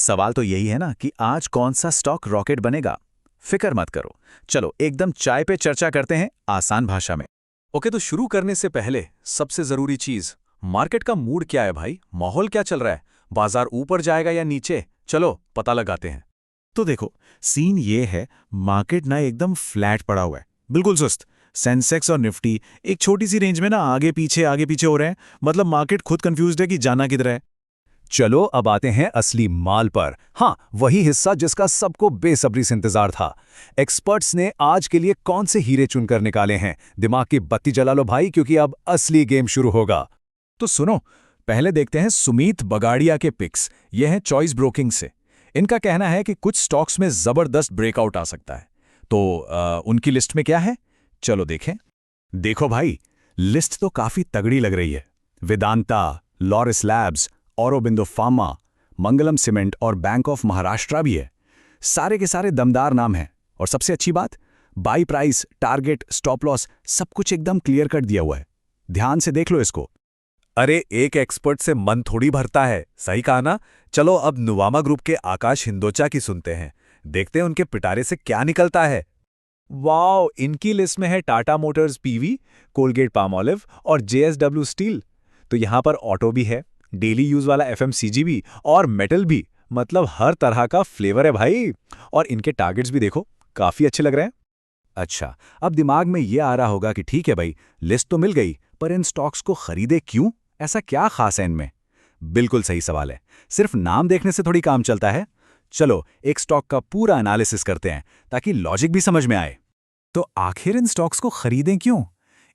सवाल तो यही है ना कि आज कौन सा स्टॉक रॉकेट बनेगा। फिक्र मत करो, चलो एकदम चाय पे चर्चा करते हैं आसान भाषा में। ओके, तो शुरू करने से पहले सबसे जरूरी चीज, मार्केट का मूड क्या है भाई? माहौल क्या चल रहा है? बाजार ऊपर जाएगा या नीचे? चलो पता लगाते हैं। तो देखो, सीन ये है, मार्केट ना एकदम फ्लैट पड़ा हुआ है, बिल्कुल सुस्त। सेंसेक्स और निफ्टी एक छोटी सी रेंज में ना आगे पीछे हो रहे हैं। मतलब मार्केट खुद कंफ्यूज्ड है कि जाना किधर है। चलो अब आते हैं असली माल पर। हाँ, वही हिस्सा जिसका सबको बेसब्री से इंतजार था। एक्सपर्ट्स ने आज के लिए कौन से हीरे चुनकर निकाले हैं? दिमाग की बत्ती जला लो भाई, क्योंकि अब असली गेम शुरू होगा। तो सुनो, पहले देखते हैं सुमीत बगाड़िया के पिक्स। ये हैं चॉइस ब्रोकिंग से। इनका कहना है कि कुछ स्टॉक्स में जबरदस्त ब्रेकआउट आ सकता है। तो उनकी लिस्ट में क्या है, चलो देखें। देखो भाई, लिस्ट तो काफी तगड़ी लग रही है। Vedanta, Laurus Labs, Aurobindo pharma, Mangalam cement और बैंक ऑफ महाराष्ट्र भी है। सारे के सारे दमदार नाम हैं। और सबसे अच्छी बात, by price, target, stop loss सब कुछ एकदम क्लियर कट दिया हुआ है। ध्यान से देख लो इसको। अरे, एक एक्सपर्ट से मन थोड़ी भरता है, सही कहा ना? चलो अब नुवामा ग्रुप के आकाश हिंदोचा की सुनते हैं। देखते हैं उनके पिटारे से क्या निकलता है। वाओ, इनकी लिस्ट में है Tata Motors PV, Colgate Palmolive और जेएसडब्ल्यू स्टील। तो यहाँ पर ऑटो भी है, डेली यूज वाला एफएमसीजी भी और मेटल भी। मतलब हर तरह का फ्लेवर है भाई। और इनके टारगेट्स भी देखो, काफी अच्छे लग रहे हैं। अच्छा, अब दिमाग में ये आ रहा होगा कि ठीक है भाई, लिस्ट तो मिल गई, पर इन स्टॉक्स को खरीदे क्यों? ऐसा क्या खास है इनमें? बिल्कुल सही सवाल है। सिर्फ नाम देखने से थोड़ी काम चलता है। चलो एक स्टॉक का पूरा एनालिसिस करते हैं, ताकि लॉजिक भी समझ में आए। तो आखिर इन स्टॉक्स को खरीदें क्यों?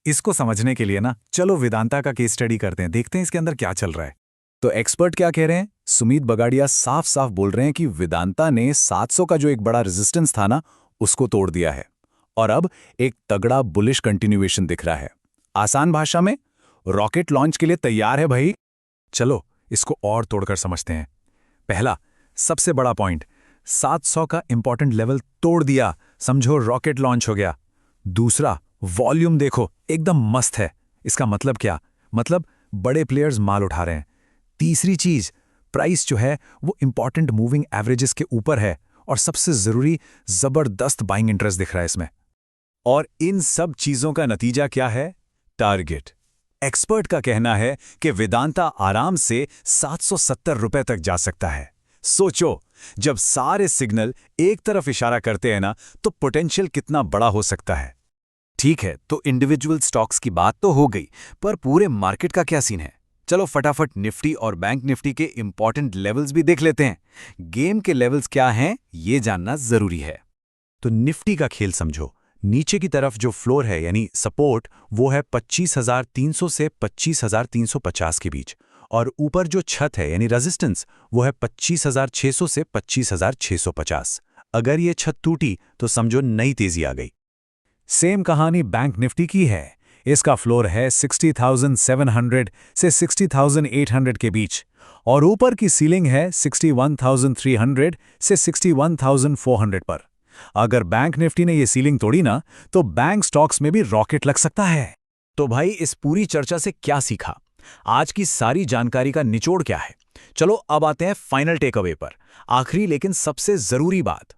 इसको समझने के लिए ना चलो वेदांता का केस स्टडी करते हैं, देखते हैं इसके अंदर क्या चल रहा है। तो एक्सपर्ट क्या कह रहे हैं? सुमीत बगाड़िया साफ साफ बोल रहे हैं कि वेदांता ने 700 का जो एक बड़ा रेजिस्टेंस था ना, उसको तोड़ दिया है। और अब एक तगड़ा बुलिश कंटिन्यूएशन दिख रहा है। आसान भाषा में, रॉकेट लॉन्च के लिए तैयार है भाई। चलो इसको और तोड़कर समझते हैं। पहला, सबसे बड़ा पॉइंट, 700 का इंपॉर्टेंट लेवल तोड़ दिया, समझो रॉकेट लॉन्च हो गया। दूसरा, वॉल्यूम देखो, एकदम मस्त है। इसका मतलब क्या? मतलब बड़े प्लेयर्स माल उठा रहे हैं। तीसरी चीज, प्राइस जो है वो इंपॉर्टेंट मूविंग एवरेजेस के ऊपर है। और सबसे जरूरी, जबरदस्त बाइंग इंटरेस्ट दिख रहा है इसमें। और इन सब चीजों का नतीजा क्या है? टारगेट। एक्सपर्ट का कहना है कि वेदांता आराम से 770 रुपए तक जा सकता है। सोचो, जब सारे सिग्नल एक तरफ इशारा करते हैं ना, तो पोटेंशियल कितना बड़ा हो सकता है। ठीक है, तो इंडिविजुअल स्टॉक्स की बात तो हो गई, पर पूरे मार्केट का क्या सीन है? चलो फटाफट निफ्टी और बैंक निफ्टी के इंपॉर्टेंट लेवल्स भी देख लेते हैं। गेम के लेवल्स क्या हैं, ये जानना जरूरी है। तो निफ्टी का खेल समझो। नीचे की तरफ जो फ्लोर है यानी सपोर्ट, वो है 25,300 से 25,350 के बीच। और ऊपर जो छत है यानी रेजिस्टेंस, वो है 25,600 से 25,650। अगर ये छत टूटी तो समझो नई तेजी आ गई। सेम कहानी बैंक निफ्टी की है। इसका फ्लोर है 60,700 से 60,800 के बीच। और ऊपर की सीलिंग है 61,300 से 61,400 पर। अगर बैंक निफ्टी ने ये सीलिंग तोड़ी ना, तो बैंक स्टॉक्स में भी रॉकेट लग सकता है। तो भाई, इस पूरी चर्चा से क्या सीखा? आज की सारी जानकारी का निचोड़ क्या है? चलो अब आते हैं फाइनल टेक अवे पर। आखिरी लेकिन सबसे जरूरी बात।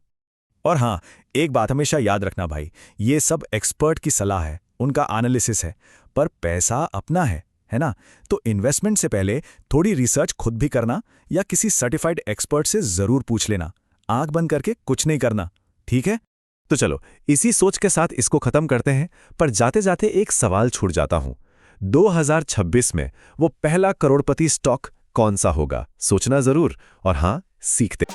और हाँ, एक बात हमेशा याद रखना भाई, ये सब एक्सपर्ट की सलाह है, उनका एनालिसिस है, पर पैसा अपना है ना? तो इन्वेस्टमेंट से पहले थोड़ी रिसर्च खुद भी करना, या किसी सर्टिफाइड एक्सपर्ट से जरूर पूछ लेना। आंख बंद करके कुछ नहीं करना, ठीक है? तो चलो इसी सोच के साथ इसको खत्म करते हैं। पर जाते जाते एक सवाल छूट जाता हूं, 2026 में वो पहला करोड़पति स्टॉक कौन सा होगा? सोचना जरूर। और हाँ, सीखते